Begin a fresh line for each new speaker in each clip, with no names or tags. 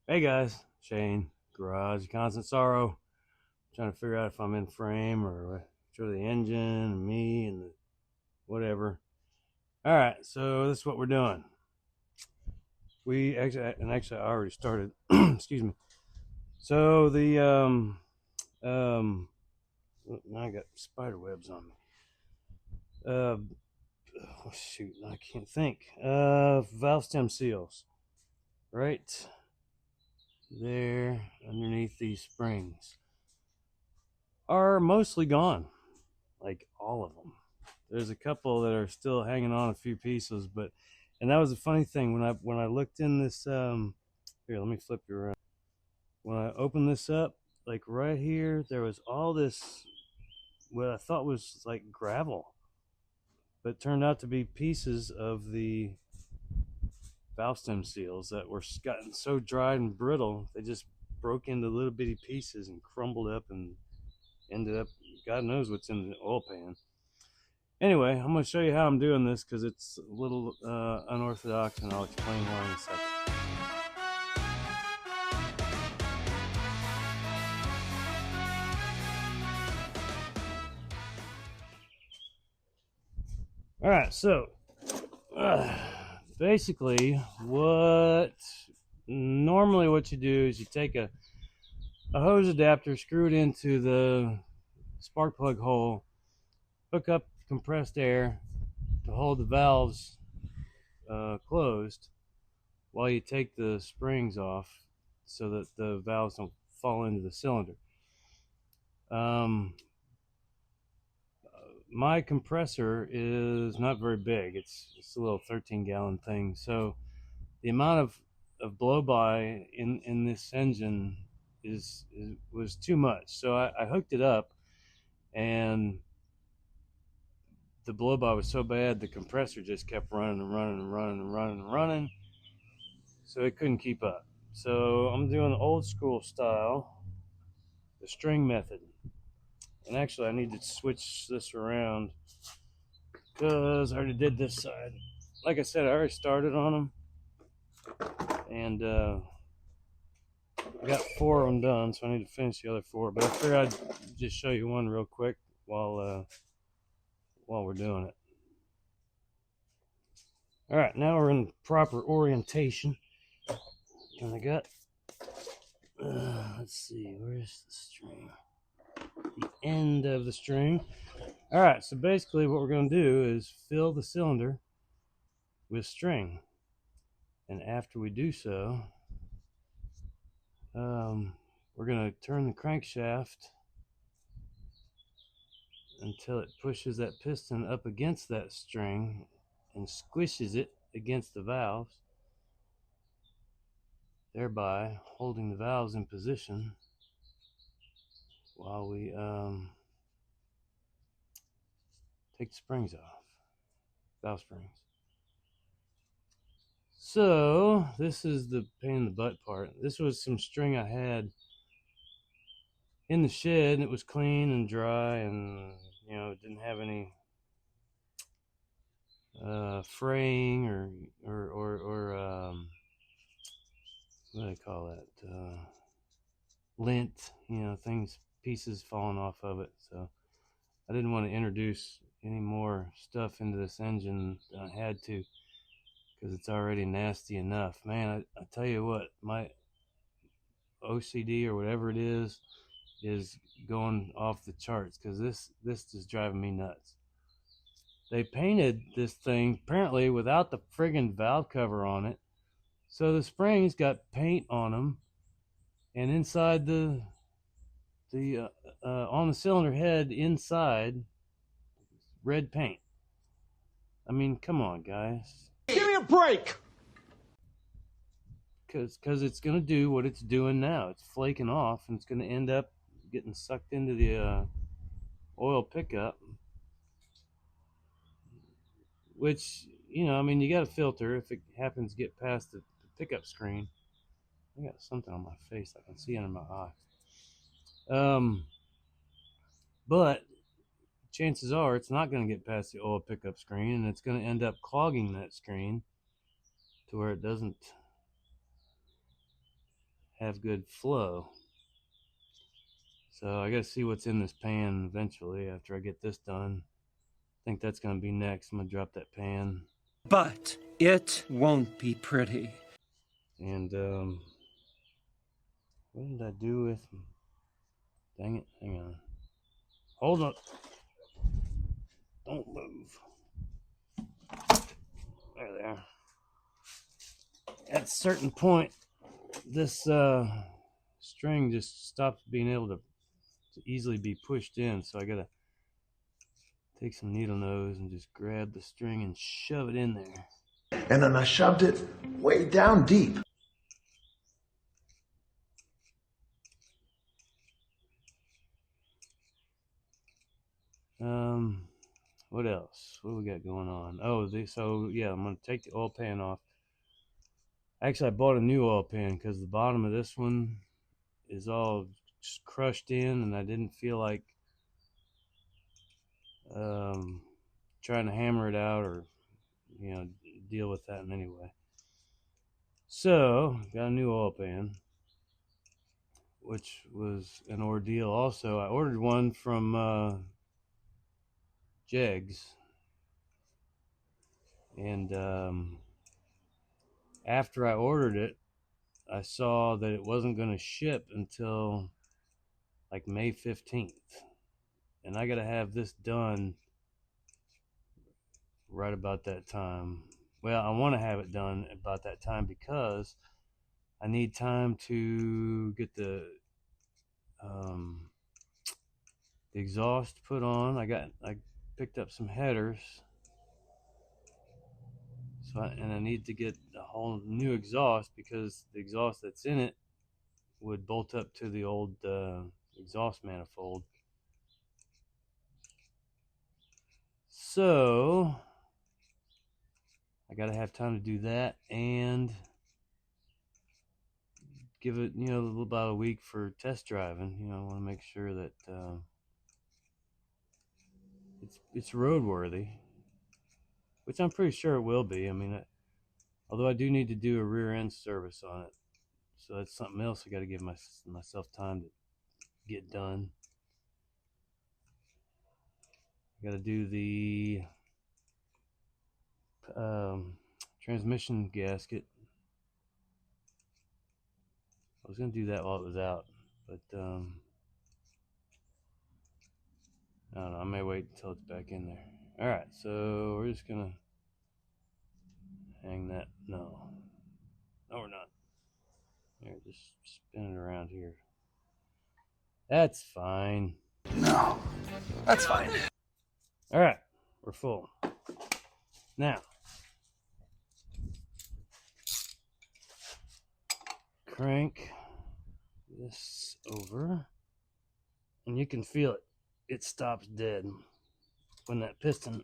Hey guys, Shane, Garage, Constant Sorrow. Trying to figure out if I'm in frame or show the engine and me and the whatever. All right, so this is what we're doing. Actually I already started. Excuse me. So um, now I got spider webs on me. Oh shoot, I can't think. Valve stem seals, right there underneath these springs, are mostly gone. Like all of them. There's a couple that are still hanging on a few pieces, but and that was a funny thing when I looked in this. Here, let me flip you around. When I opened this up, like right here, there was all this what I thought was like gravel, but it turned out to be pieces of the valve stem seals that were gotten so dried and brittle they just broke into little bitty pieces and crumbled up and ended up. God knows what's in the oil pan. Anyway, I'm going to show you how I'm doing this because it's a little unorthodox, and I'll explain why in a second. All right, so basically what you do is you take a hose adapter, screw it into the spark plug hole, hook up compressed air to hold the valves closed while you take the springs off so that the valves don't fall into the cylinder. Um, my compressor is not very big. It's a little 13-gallon thing. So the amount of blow by in this engine was too much. So I hooked it up, and the blow by was so bad the compressor just kept running and running and running and running and running. So it couldn't keep up. So I'm doing the old school style, the string method. And actually I need to switch this around because I already did this side. Like I said, I already started on them, and I got 4 of them done, so I need to finish the other 4. But I figured I'd just show you one real quick while we're doing it. All right, now we're in proper orientation, and I got let's see, where's the string? The end of the string. All right, so basically what we're going to do is fill the cylinder with string, and after we do so, we're going to turn the crankshaft until it pushes that piston up against that string and squishes it against the valves, thereby holding the valves in position while we take the springs off, valve springs. So this is the pain in the butt part. This was some string I had in the shed, and it was clean and dry, and it didn't have any fraying or what do they call that, lint, things, pieces falling off of it. So I didn't want to introduce any more stuff into this engine than I had to, because it's already nasty enough. Man, I tell you what, my OCD or whatever it is going off the charts, because this is driving me nuts. They painted this thing apparently without the friggin' valve cover on it, so the springs got paint on them, and inside the on the cylinder head inside, red paint. I mean, come on, guys.
Give me a break.
Because it's going to do what it's doing now. It's flaking off, and it's going to end up getting sucked into the oil pickup, which, I mean, you got a filter if it happens to get past the pickup screen. I got something on my face. I can see under my eye. But chances are it's not going to get past the oil pickup screen, and it's going to end up clogging that screen to where it doesn't have good flow. So I gotta see what's in this pan eventually after I get this done. I think that's gonna be next. I'm gonna drop that pan.
But it won't be pretty.
And what did I do with? Dang it! Hang on. Hold up. Don't move. There they are. At a certain point, this string just stops being able to easily be pushed in. So I gotta take some needle nose and just grab the string and shove it in there.
And then I shoved it way down deep.
What else? What do we got going on? Oh, so yeah, I'm gonna take the oil pan off. Actually, I bought a new oil pan because the bottom of this one is all just crushed in, and I didn't feel like trying to hammer it out or deal with that in any way. So got a new oil pan, which was an ordeal. Also, I ordered one from Jegs, and after I ordered it, I saw that it wasn't going to ship until like May 15th, and I got to have this done right about that time. Well, I want to have it done about that time because I need time to get the exhaust put on. I picked up some headers, so I need to get a whole new exhaust because the exhaust that's in it would bolt up to the old exhaust manifold. So I got to have time to do that and give it, about a week for test driving. I want to make sure that it's roadworthy, which I'm pretty sure it will be. I mean, although I do need to do a rear end service on it, so that's something else I got to give myself time to get done. I got to do the transmission gasket. I was going to do that while it was out, but I don't know. I may wait until it's back in there. All right, so we're just gonna hang that. No, we're not. Here, just spin it around here. That's fine.
No, that's fine.
All right, we're full. Now, crank this over, and you can feel it. It stops dead when that piston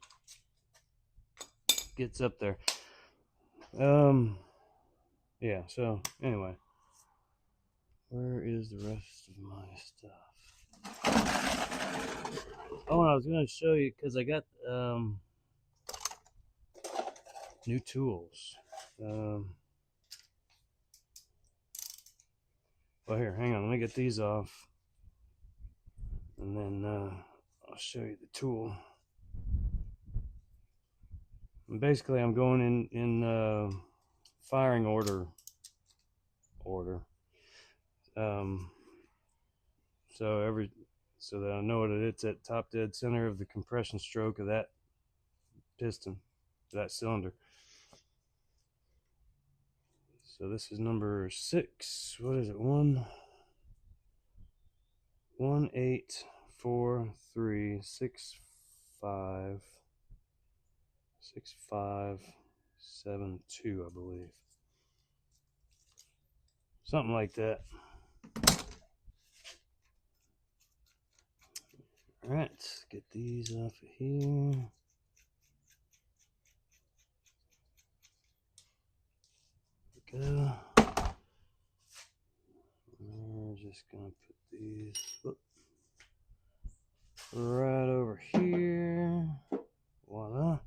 gets up there. Yeah, so anyway, where is the rest of my stuff? Oh, I was going to show you because I got new tools. Well, here, hang on, let me get these off, and then I'll show you the tool. And basically, I'm going in firing order. So that I know that it's at top dead center of the compression stroke of that piston, that cylinder. So this is number 6. What is it? 1, 8, 4, 3, 6, 5, 6, 5, 7, 2, I believe. Something like that. All right, let's get these off of here. There we go. We're just gonna put these right over here. Voila.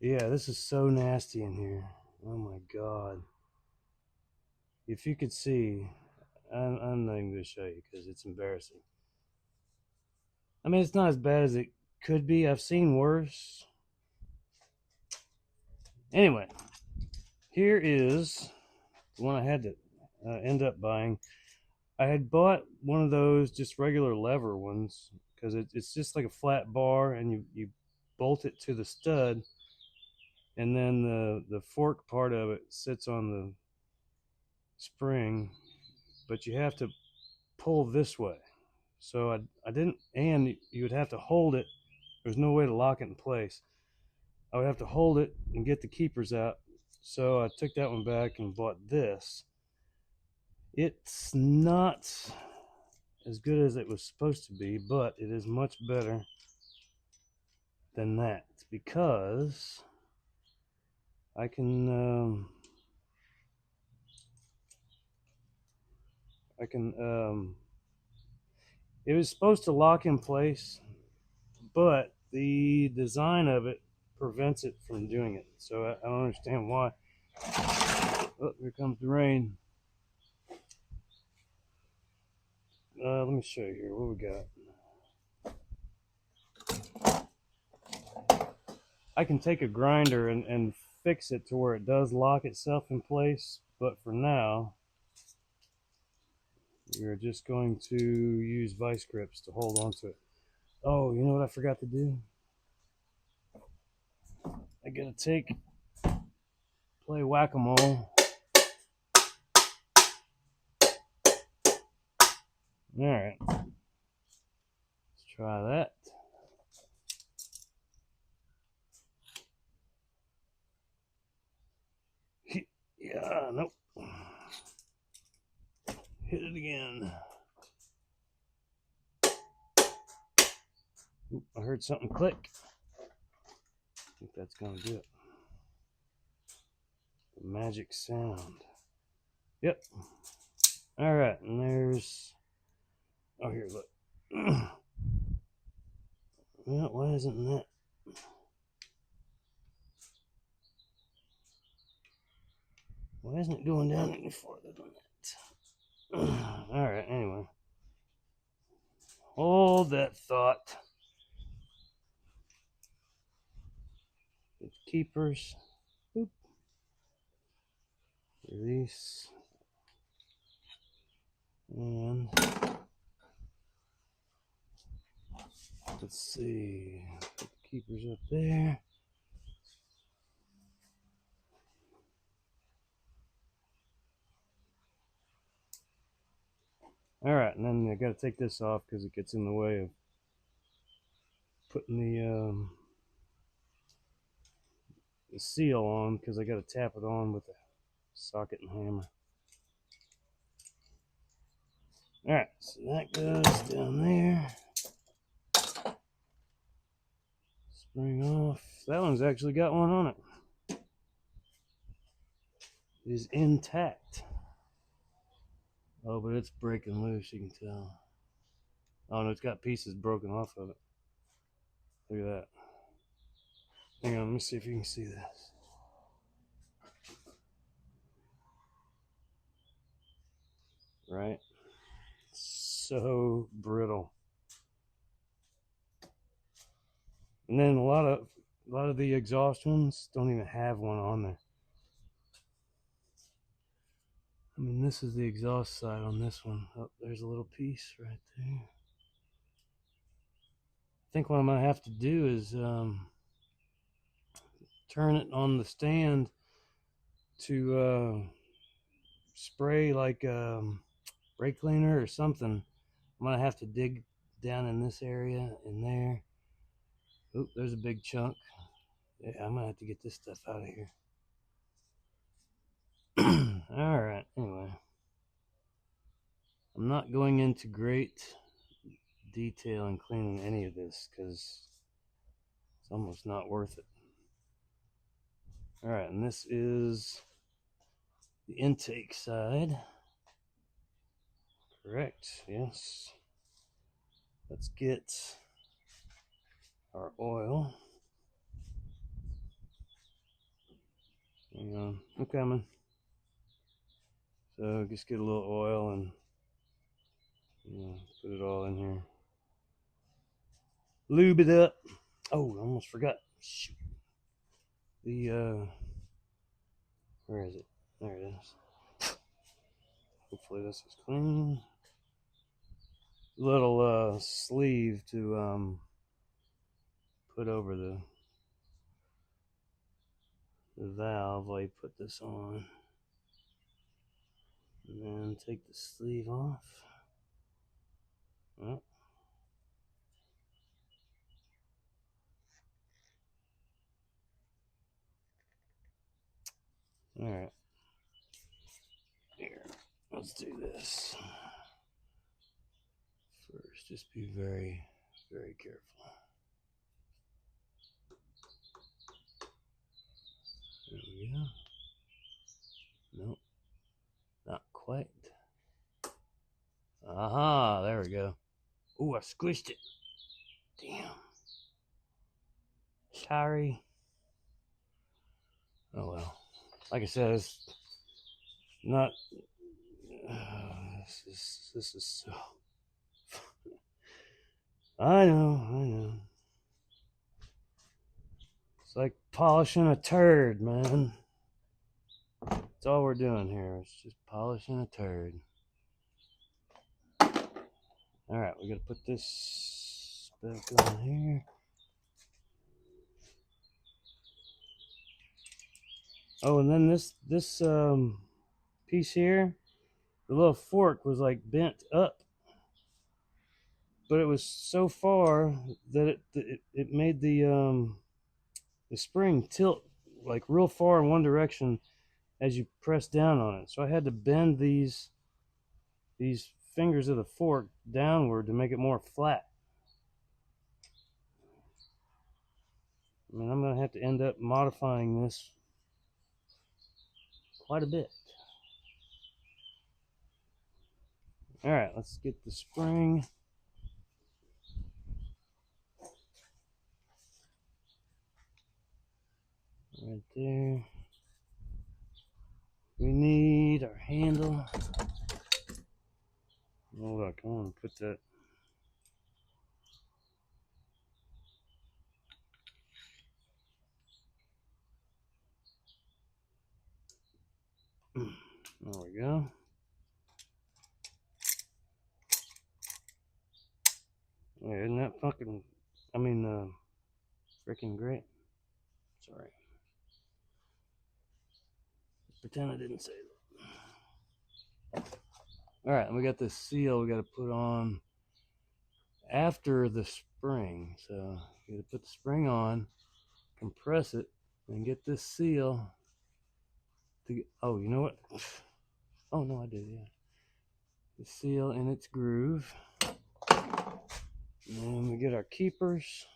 Yeah, this is so nasty in here. Oh my god. If you could see, I'm not even going to show you because it's embarrassing. I mean, it's not as bad as it could be. I've seen worse. Anyway, here is the one I had to end up buying. I had bought one of those just regular lever ones because it's just like a flat bar, and you bolt it to the stud, and then the fork part of it sits on the spring, but you have to pull this way. So I didn't, and you would have to hold it. There's no way to lock it in place. I would have to hold it and get the keepers out. So I took that one back and bought this. It's not as good as it was supposed to be, but it is much better than that because I can it was supposed to lock in place, but the design of it prevents it from doing it. So I don't understand why. Oh, here comes the rain. Let me show you here what we got. I can take a grinder and fix it to where it does lock itself in place, but for now, we're just going to use vice grips to hold onto it. Oh, you know what I forgot to do? I gotta play whack-a-mole. Alright, let's try that. Yeah, nope. Hit it again. Oop, I heard something click. I think that's gonna do it. The magic sound. Yep. Alright, and there's... Oh, here, look. Well, why isn't that? Why isn't it going down any farther than that? Alright, anyway. Hold that thought. Get the keepers. Boop. Release. And let's see. Put the keepers up there. Alright, and then I gotta take this off because it gets in the way of putting the seal on, because I gotta tap it on with a socket and hammer. Alright, so that goes down there. Spring off. That one's actually got one on it. It is intact. Oh, but it's breaking loose, you can tell. Oh no, it's got pieces broken off of it. Look at that. Hang on, let me see if you can see this. Right? So brittle. And then a lot of the exhaust ones don't even have one on there. I mean, this is the exhaust side on this one. Oh, there's a little piece right there. I think what I'm gonna have to do is turn it on the stand to spray like brake cleaner or something. I'm gonna have to dig down in this area in there. Oop, there's a big chunk. Yeah, I'm gonna have to get this stuff out of here. Alright, anyway. I'm not going into great detail in cleaning any of this because it's almost not worth it. Alright, and this is the intake side. Correct, yes. Let's get our oil. Hang on, I'm coming. So just get a little oil and put it all in here. Lube it up. Oh, I almost forgot. Shoot. The where is it? There it is. Hopefully this is clean. Little sleeve to put over the valve while you put this on. And then take the sleeve off. Well, all right. Here, let's do this. First, just be very, very careful. There we go. Nope, not quite. Aha, there we go. Ooh, I squished it. Damn. Sorry. Oh well. Like I said, it's not. This is so. I know. It's like polishing a turd, man. That's all we're doing here. It's just polishing a turd. Alright, we gotta put this back on here. Oh, and then this piece here, the little fork was like bent up. But it was so far that it made the spring tilt like real far in one direction as you press down on it. So I had to bend these fingers of the fork downward to make it more flat. I mean, I'm going to have to end up modifying this quite a bit. All right, let's get the spring. Right there. We need our handle. Oh, look, I want to put that. There we go. Yeah, isn't that fucking, freaking great? Sorry. Pretend I didn't say that. All right, we got this seal we got to put on after the spring. So you got to put the spring on, compress it, and get this seal to get, oh, you know what? Oh, no, I did, yeah. The seal in its groove. And then we get our keepers.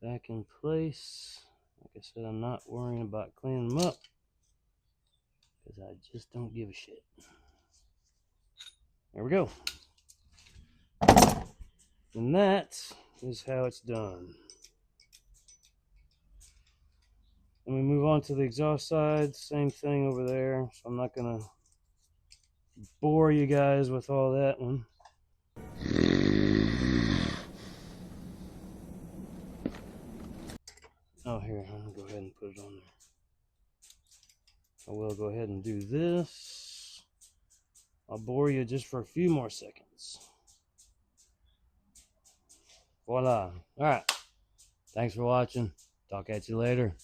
Back in place. Like I said, I'm not worrying about cleaning them up because I just don't give a shit. There we go. And that is how it's done. Then we move on to the exhaust side. Same thing over there. So I'm not going to bore you guys with all that one. Oh, here, I'm going to go ahead and put it on there. I will go ahead and do this. I'll bore you just for a few more seconds. Voila. All right. Thanks for watching. Talk at you later.